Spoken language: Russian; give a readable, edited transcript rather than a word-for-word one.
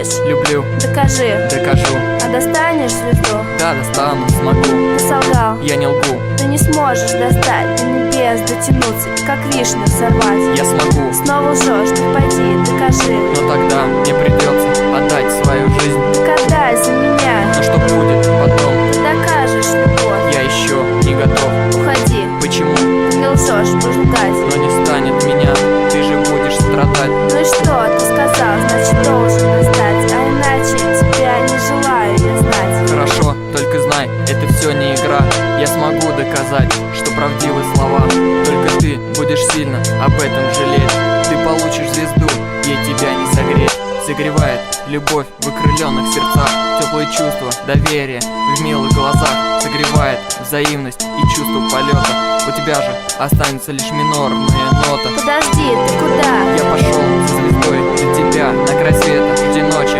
любишь? Люблю, Докажи. докажу. А достанешь звезду? Да, достану, смогу. Ты солгал. Я не лгу. Ты не сможешь достать до небес, дотянуться, как вишню сорвать. Я смогу. Снова лжешь, так пойди, докажи. Но тогда мне придется отдать свою жизнь. Так отдай за меня. Но что будет потом? Ты докажешь любовь. Я еще не готов. Уходи. Почему? Ты не лжешь, будешь лгать. Но не станет меня, ты же будешь страдать. Ну и что, ты сказал, значит должен достать. А иначе тебя не желаю я знать. Хорошо, только знай, это все не игра. Я смогу доказать, что правдивы слова. Только ты будешь сильно об этом жалеть. Ты получишь звезду, ей тебя не согреть. Согревает любовь в окрыленных сердцах. Теплые чувства, доверие в милых глазах. Согревает взаимность и чувство полета. У тебя же останется лишь минорная нота. Подожди, ты куда? Я пошел за звездой для тебя на край света. Жди ночи,